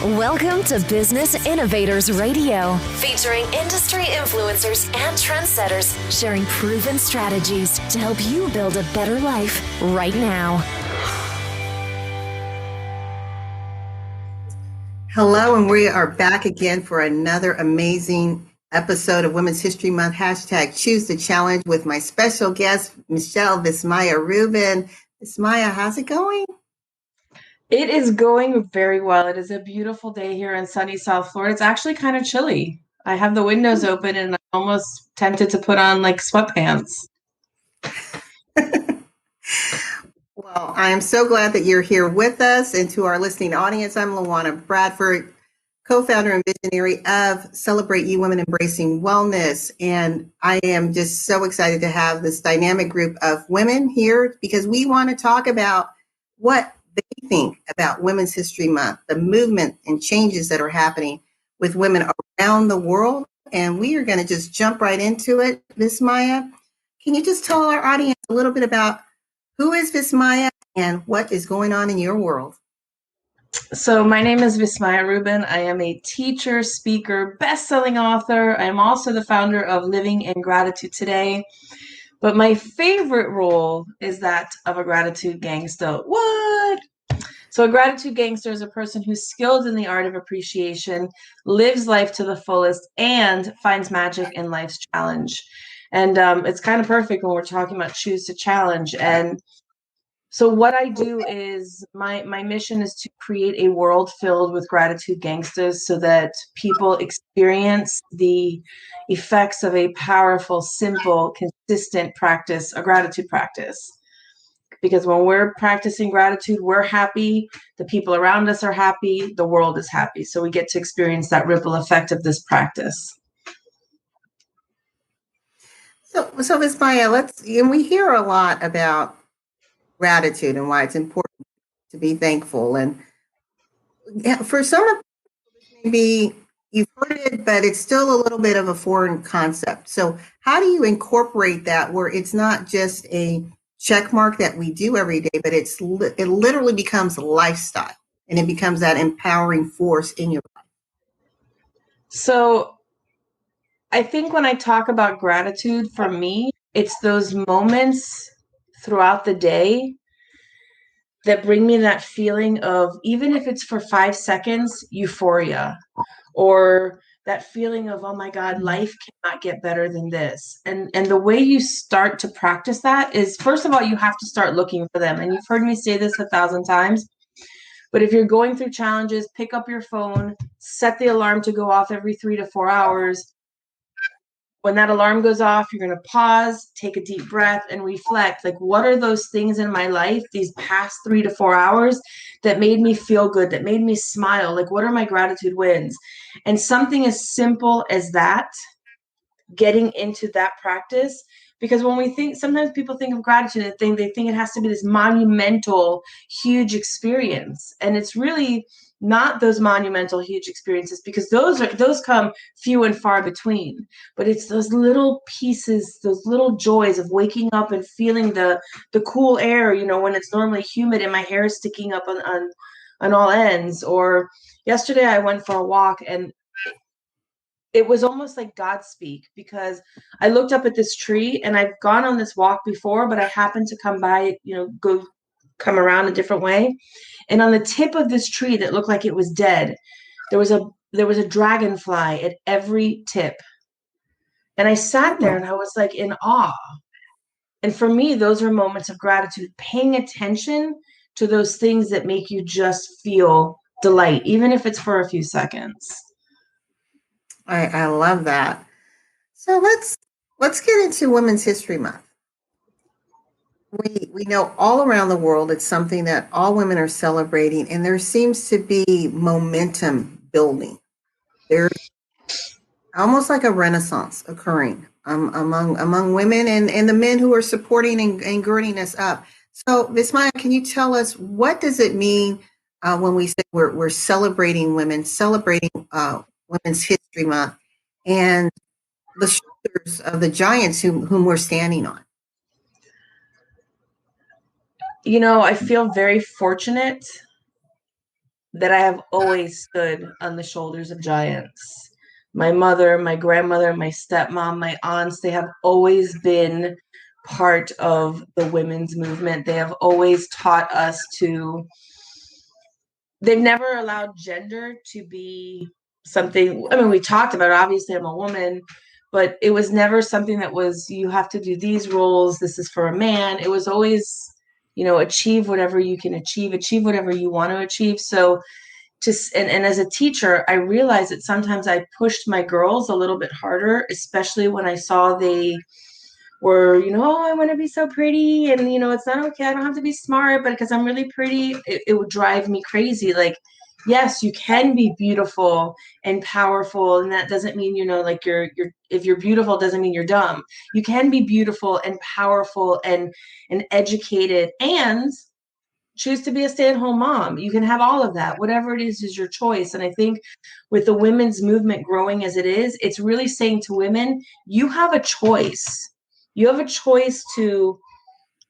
Welcome to Business Innovators Radio, featuring industry influencers and trendsetters sharing proven strategies to help you build a better life right now. Hello, and we are back again for another amazing episode of Women's History Month, hashtag Choose the Challenge, with my special guest, Michele Vismaya Rubin. Vismaya, how's it going? It is going very well. It is a beautiful day here in sunny South Florida. It's actually kind of chilly. I have the windows open and I'm almost tempted to put on like sweatpants. Well, I am so glad that you're here with us. And to our listening audience, I'm Lawana Bradford, co-founder and visionary of Celebrate You Women Embracing Wellness. And I am just so excited to have this dynamic group of women here because we want to talk about what they think about Women's History Month, the movement and changes that are happening with women around the world. And we are going to just jump right into it. Vismaya, can you just tell our audience a little bit about who is Vismaya and what is going on in your world? So my name is Vismaya Rubin. I am a teacher, speaker, best-selling author. I'm also the founder of Living in Gratitude Today. But my favorite role is that of a gratitude gangster. What? So a gratitude gangster is a person who's skilled in the art of appreciation, lives life to the fullest, and finds magic in life's challenge. And it's kind of perfect when we're talking about choose to challenge. And so what I do is my mission is to create a world filled with gratitude gangsters so that people experience the effects of a powerful, simple, consistent practice, a gratitude practice. Because when we're practicing gratitude, we're happy, the people around us are happy, the world is happy. So we get to experience that ripple effect of this practice. So Vismaya, we hear a lot about gratitude and why it's important to be thankful. And for some of maybe you've heard it, but it's still a little bit of a foreign concept. So how do you incorporate that where it's not just a check mark that we do every day, but it literally becomes a lifestyle and it becomes that empowering force in your life? So I think when I talk about gratitude, for me, it's those moments throughout the day that bring me that feeling of, even if it's for 5 seconds, euphoria, or that feeling of, oh my God, life cannot get better than this. And the way you start to practice that is, first of all, you have to start looking for them. And you've heard me say this 1,000 times, but if you're going through challenges, pick up your phone, set the alarm to go off every 3 to 4 hours. When that alarm goes off, you're going to pause, take a deep breath, and reflect. Like, what are those things in my life these past 3 to 4 hours that made me feel good, that made me smile? Like, what are my gratitude wins? And something as simple as that, getting into that practice. Because when we think, sometimes people think of gratitude and they think it has to be this monumental, huge experience. And it's really not those monumental, huge experiences, because those come few and far between. But it's those little pieces, those little joys of waking up and feeling the cool air, when it's normally humid and my hair is sticking up on all ends. Or yesterday I went for a walk and it was almost like God speak, because I looked up at this tree, and I've gone on this walk before, but I happened to come by, come around a different way. And on the tip of this tree that looked like it was dead, there was a dragonfly at every tip. And I sat there and I was like in awe. And for me, those are moments of gratitude, paying attention to those things that make you just feel delight, even if it's for a few seconds. I love that. So let's get into Women's History Month. We know all around the world it's something that all women are celebrating, and there seems to be momentum building. There's almost like a renaissance occurring among women and the men who are supporting and girding us up. So, Vismaya, can you tell us, what does it mean when we say we're celebrating women, celebrating Women's History Month, and the shoulders of the giants whom we're standing on? I feel very fortunate that I have always stood on the shoulders of giants. My mother, my grandmother, my stepmom, my aunts, they have always been part of the women's movement. They have always taught us to, they've never allowed gender to be something. I mean, we talked about it. Obviously, I'm a woman, but it was never something that was, you have to do these roles. This is for a man. It was always, achieve whatever you can achieve whatever you want to achieve. So and as a teacher, I realized that sometimes I pushed my girls a little bit harder, especially when I saw they were, oh, I want to be so pretty. And, it's not okay. I don't have to be smart, but because I'm really pretty, it would drive me crazy. Like, yes, you can be beautiful and powerful. And that doesn't mean, like if you're beautiful, doesn't mean you're dumb. You can be beautiful and powerful and educated and choose to be a stay-at-home mom. You can have all of that. Whatever it is your choice. And I think with the women's movement growing as it is, it's really saying to women, you have a choice. You have a choice to,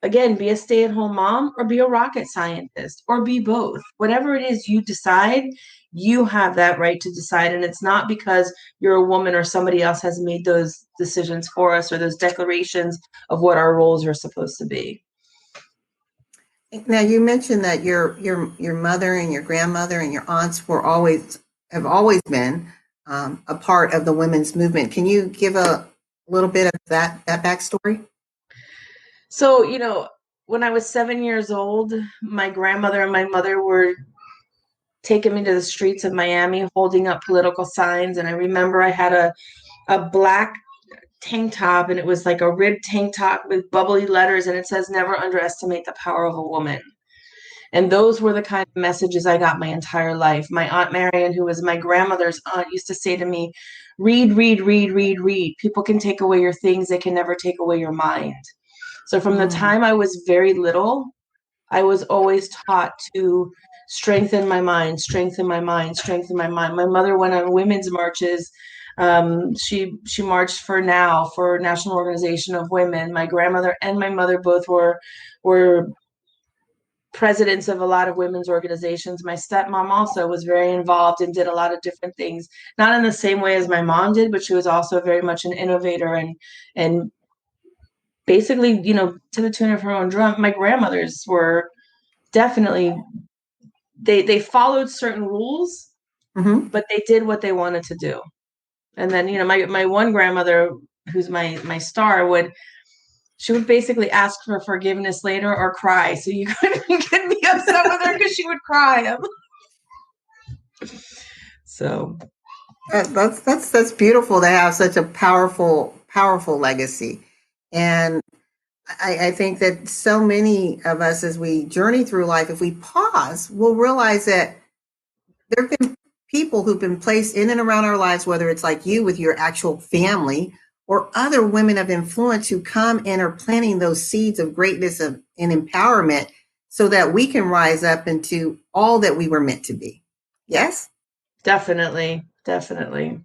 again, be a stay-at-home mom or be a rocket scientist or be both. Whatever it is you decide, you have that right to decide. And it's not because you're a woman or somebody else has made those decisions for us or those declarations of what our roles are supposed to be. Now, you mentioned that your mother and your grandmother and your aunts have always been a part of the women's movement. Can you give a little bit of that backstory? So, when I was 7 years old, my grandmother and my mother were taking me to the streets of Miami, holding up political signs. And I remember I had a black tank top, and it was like a ribbed tank top with bubbly letters, and it says, "Never underestimate the power of a woman." And those were the kind of messages I got my entire life. My Aunt Marion, who was my grandmother's aunt, used to say to me, read, read, read, read, read. People can take away your things. They can never take away your mind. So from the time I was very little, I was always taught to strengthen my mind, strengthen my mind, strengthen my mind. My mother went on women's marches. She marched for National Organization of Women. My grandmother and my mother both were presidents of a lot of women's organizations. My stepmom also was very involved and did a lot of different things, not in the same way as my mom did, but she was also very much an innovator and basically, to the tune of her own drum. My grandmothers were definitely, they followed certain rules, but they did what they wanted to do. And then, my one grandmother, who's my star, she would basically ask for forgiveness later or cry. So you couldn't get me upset with her because she would cry. So That's beautiful to have such a powerful legacy. And I think that so many of us, as we journey through life, if we pause, we'll realize that there have been people who've been placed in and around our lives, whether it's like you with your actual family or other women of influence who come and are planting those seeds of greatness and empowerment so that we can rise up into all that we were meant to be. Yes? Definitely. Definitely.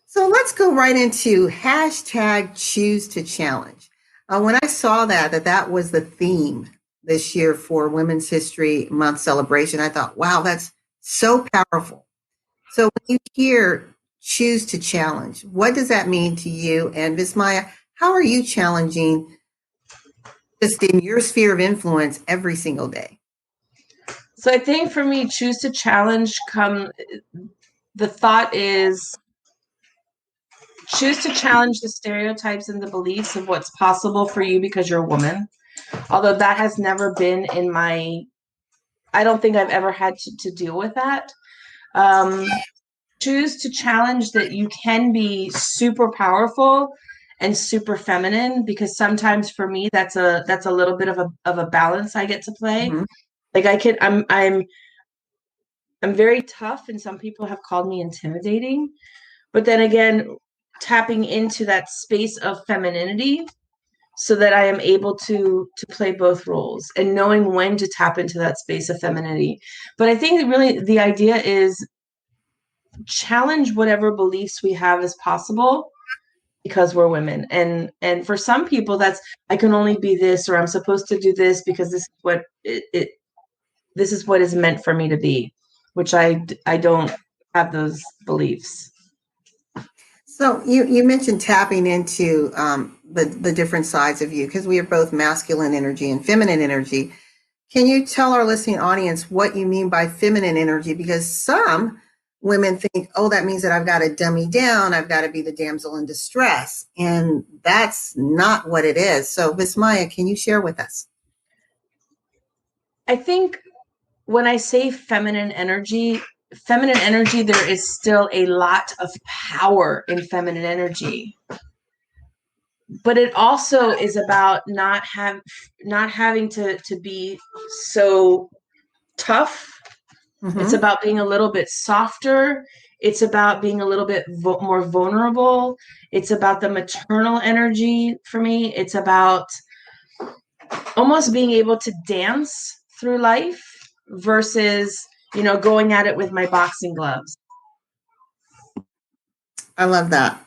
So let's go right into hashtag choose to challenge. When I saw that was the theme this year for Women's History Month celebration, I thought, wow, that's so powerful. So when you hear choose to challenge, what does that mean to you? And Vismaya, how are you challenging just in your sphere of influence every single day? So I think for me, choose to challenge the thought is choose to challenge the stereotypes and the beliefs of what's possible for you because you're a woman. Although that has never been I don't think I've ever had to deal with that. Choose to challenge that you can be super powerful and super feminine, because sometimes for me that's a little bit of a balance I get to play. Like I'm very tough, and some people have called me intimidating. But then again, tapping into that space of femininity so that I am able to play both roles and knowing when to tap into that space of femininity. But I think really the idea is challenge whatever beliefs we have as possible because we're women. And for some people that's, I can only be this, or I'm supposed to do this because this is what this is what is meant for me to be. which I don't have those beliefs. So you mentioned tapping into the different sides of you, because we have both masculine energy and feminine energy. Can you tell our listening audience what you mean by feminine energy? Because some women think, oh, that means that I've got to dummy down. I've got to be the damsel in distress. And that's not what it is. So Vismaya, can you share with us? I think when I say feminine energy, there is still a lot of power in feminine energy. But it also is about not having to be so tough. Mm-hmm. It's about being a little bit softer. It's about being a little bit more vulnerable. It's about the maternal energy for me. It's about almost being able to dance through life versus, going at it with my boxing gloves. I love that.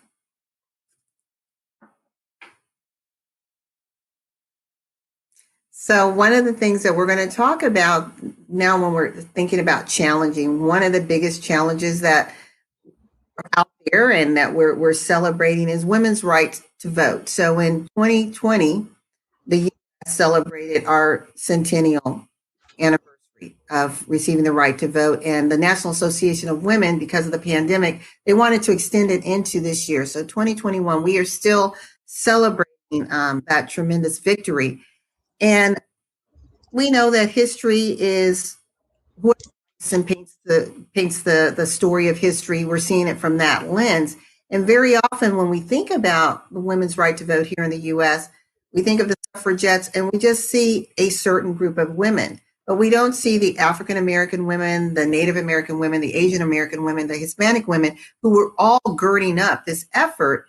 So one of the things that we're going to talk about now when we're thinking about challenging, one of the biggest challenges that are out there and that we're celebrating is women's right to vote. So in 2020, the U.S. celebrated our centennial anniversary of receiving the right to vote. And the National Association of Women, because of the pandemic, they wanted to extend it into this year. So 2021, we are still celebrating that tremendous victory. And we know that history is what and paints the story of history. We're seeing it from that lens. And very often when we think about the women's right to vote here in the US, we think of the suffragettes and we just see a certain group of women. But we don't see the African American women, the Native American women, the Asian American women, the Hispanic women who were all girding up this effort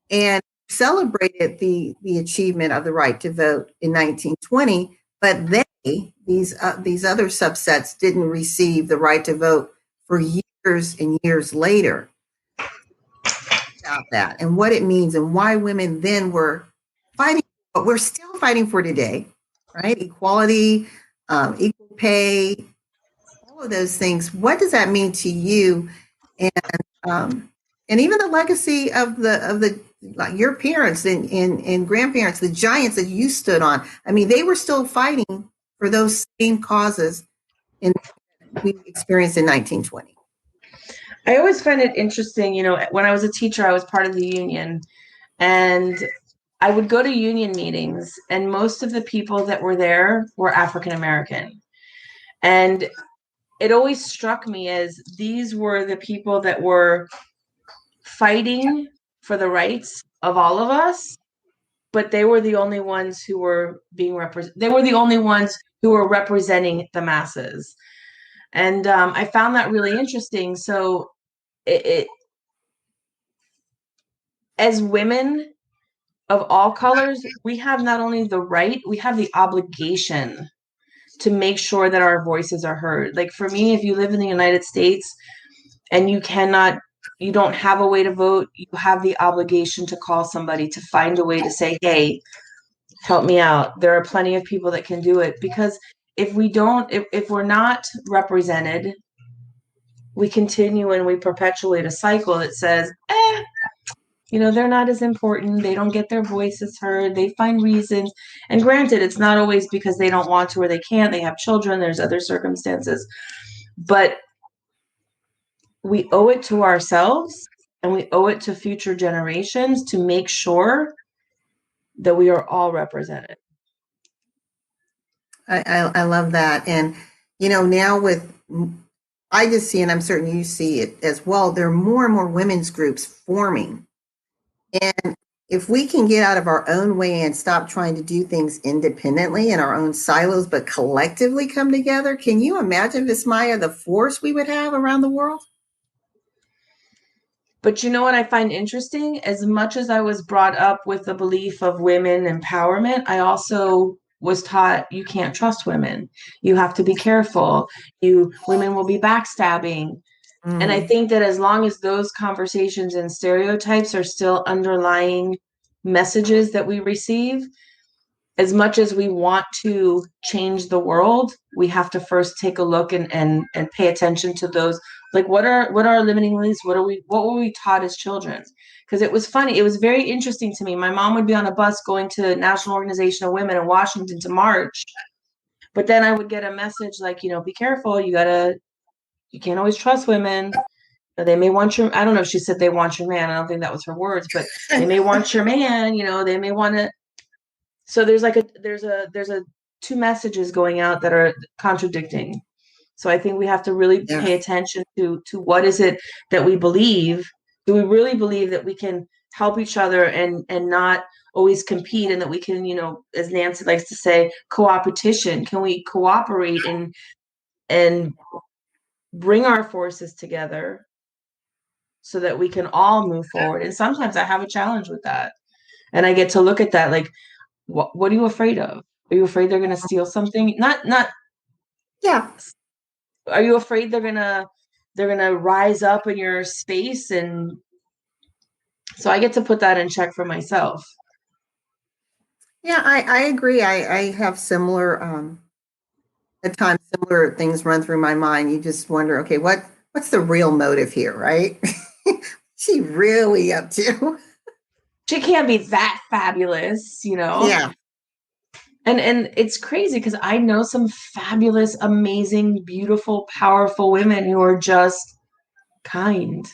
and celebrated the achievement of the right to vote in 1920. But these other subsets didn't receive the right to vote for years and years later. About that and what it means and why women then were fighting, but we're still fighting for today, right? Equality, equal pay, all of those things. What does that mean to you? And even the legacy of the like your parents and grandparents, the giants that you stood on. I mean, they were still fighting for those same causes we experienced in 1920. I always find it interesting, when I was a teacher, I was part of the union, and I would go to union meetings, and most of the people that were there were African American. And it always struck me as these were the people that were fighting for the rights of all of us, but they were the only ones who were they were the only ones who were representing the masses. And I found that really interesting. So as women of all colors, we have not only the right, we have the obligation to make sure that our voices are heard. Like for me, if you live in the United States and you don't have a way to vote, you have the obligation to call somebody to find a way to say, hey, help me out. There are plenty of people that can do it, because if we're not represented, we continue and we perpetuate a cycle that says, they're not as important. They don't get their voices heard. They find reasons. And granted, it's not always because they don't want to or they can't. They have children. There's other circumstances. But we owe it to ourselves and we owe it to future generations to make sure that we are all represented. I love that. And, now I just see, and I'm certain you see it as well, there are more and more women's groups forming. And if we can get out of our own way and stop trying to do things independently in our own silos, but collectively come together, can you imagine, Vismaya, the force we would have around the world? But you know what I find interesting? As much as I was brought up with the belief of women empowerment, I also was taught you can't trust women. You have to be careful. Women will be backstabbing. Mm. And I think that as long as those conversations and stereotypes are still underlying messages that we receive, as much as we want to change the world, we have to first take a look and pay attention to those. Like, what are our limiting beliefs? What were we taught as children? Because it was funny. It was very interesting to me. My mom would be on a bus going to National Organization of Women in Washington to march. But then I would get a message like, be careful. You can't always trust women. They may want your, I don't know if she said they want your man. I don't think that was her words, but they may want your man, they may want to. So there's a two messages going out that are contradicting. So I think we have to really pay attention to what is it that we believe. Do we really believe that we can help each other and not always compete, and that we can, as Nancy likes to say, co-opetition? Can we cooperate and bring our forces together so that we can all move forward? And sometimes I have a challenge with that. And I get to look at that like, what are you afraid of? Are you afraid they're going to steal something? Not. Yeah. Are you afraid they're going to rise up in your space? And so I get to put that in check for myself. Yeah, I agree. I have similar, at times, similar things run through my mind. You just wonder, okay, what's the real motive here, right? What's she really up to? She can't be that fabulous, Yeah. And it's crazy because I know some fabulous, amazing, beautiful, powerful women who are just kind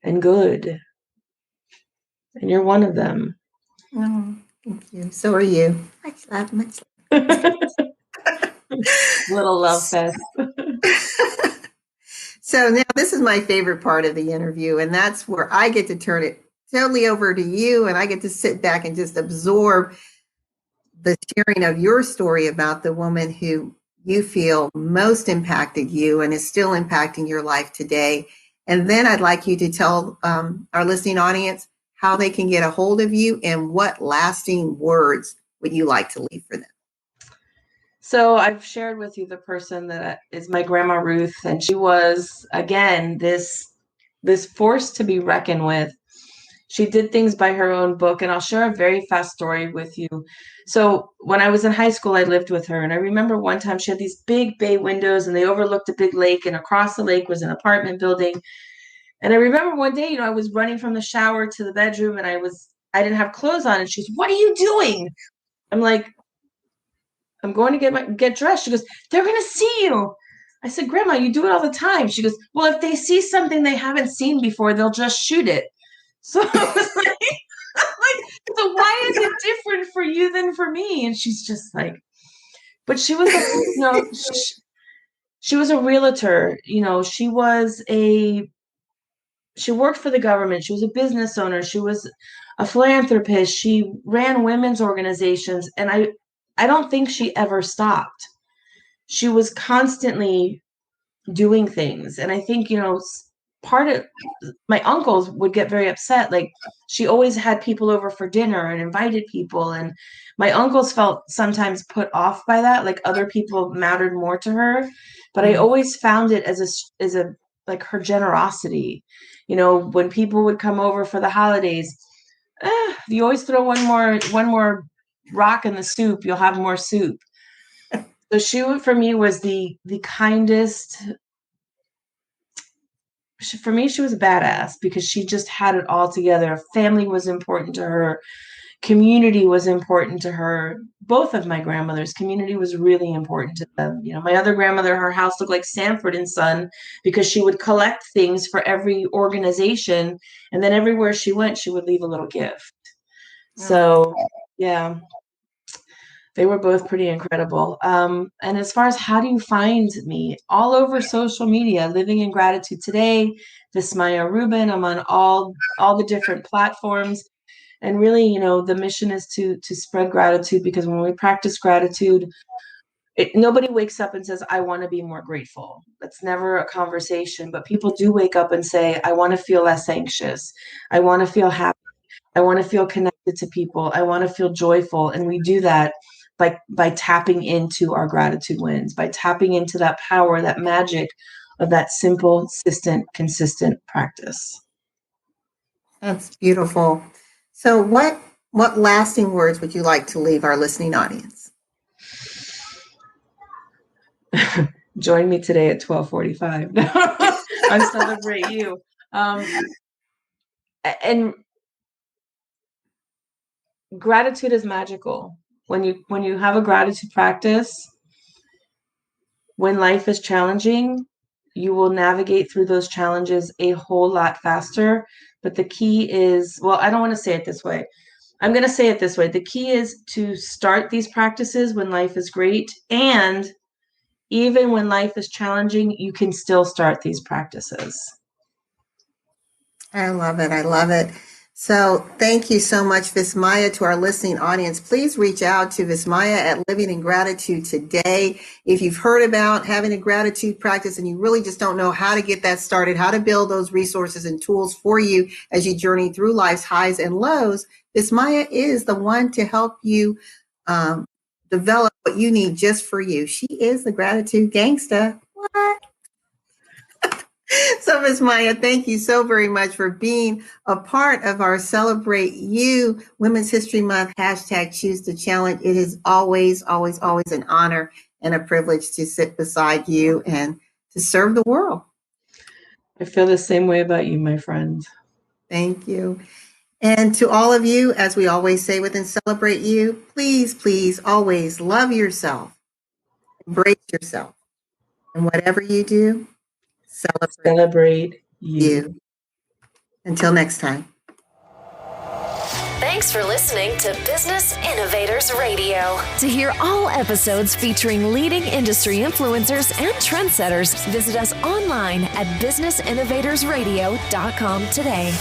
and good. And you're one of them. Oh, thank you. So are you. Much love, much love. Little love fest. So now this is my favorite part of the interview, and that's where I get to turn it totally over to you, and I get to sit back and just absorb the sharing of your story about the woman who you feel most impacted you and is still impacting your life today. And then I'd like you to tell our listening audience how they can get a hold of you and what lasting words would you like to leave for them. So I've shared with you the person that is my grandma Ruth, and she was, again, this force to be reckoned with. She did things by her own book, and I'll share a very fast story with you. So when I was in high school, I lived with her, and I remember one time she had these big bay windows, and they overlooked a big lake, and across the lake was an apartment building. And I remember one day, I was running from the shower to the bedroom, and I didn't have clothes on, and she's, "What are you doing?" I'm like, "I'm going to get dressed." She goes, "They're going to see you." I said, "Grandma, you do it all the time." She goes, "Well, if they see something they haven't seen before, they'll just shoot it." So I was like, "So why is it different for you than for me?" And she's just like, but she was she was a realtor. She worked for the government. She was a business owner. She was a philanthropist. She ran women's organizations. And I don't think she ever stopped. She was constantly doing things. And I think, part of my uncles would get very upset. Like, she always had people over for dinner and invited people. And my uncles felt sometimes put off by that. Like, other people mattered more to her. But I always found it as a like her generosity. When people would come over for the holidays, you always throw one more rock in the soup, you'll have more soup. So she, for me, was the kindest. For me, she was a badass because she just had it all together. Family was important to her. Community was important to her. Both of my grandmothers, community was really important to them. My other grandmother, her house looked like Sanford and Son because she would collect things for every organization. And then everywhere she went, she would leave a little gift. So, yeah, they were both pretty incredible. And as far as how do you find me, all over social media, Living in Gratitude Today, Vismaya Rubin. I'm on all the different platforms. And really, the mission is to spread gratitude, because when we practice gratitude, nobody wakes up and says, "I want to be more grateful." That's never a conversation. But people do wake up and say, "I want to feel less anxious. I want to feel happy. I want to feel connected to people. I want to feel joyful." And we do that by tapping into our gratitude wins, by tapping into that power, that magic of that simple, consistent practice. That's beautiful. So what What lasting words would you like to leave our listening audience? Join me today at 12:45 on Celebrate You. And gratitude is magical. When you have a gratitude practice, when life is challenging, you will navigate through those challenges a whole lot faster. But the key is, well, I don't want to say it this way. I'm going to say it this way. The key is to start these practices when life is great. And even when life is challenging, you can still start these practices. I love it. I love it. So thank you so much, Vismaya. To our listening audience, please reach out to Vismaya at Living in Gratitude today. If you've heard about having a gratitude practice and you really just don't know how to get that started, how to build those resources and tools for you as you journey through life's highs and lows, Vismaya is the one to help you develop what you need just for you. She is the gratitude gangsta. What? So, Ms. Maya, thank you so very much for being a part of our Celebrate You Women's History Month hashtag Choose the Challenge. It is always, always, always an honor and a privilege to sit beside you and to serve the world. I feel the same way about you, my friend. Thank you. And to all of you, as we always say within Celebrate You, please, please always love yourself, embrace yourself, and whatever you do, celebrate you. Until next time. Thanks for listening to Business Innovators Radio. To hear all episodes featuring leading industry influencers and trendsetters, visit us online at businessinnovatorsradio.com today.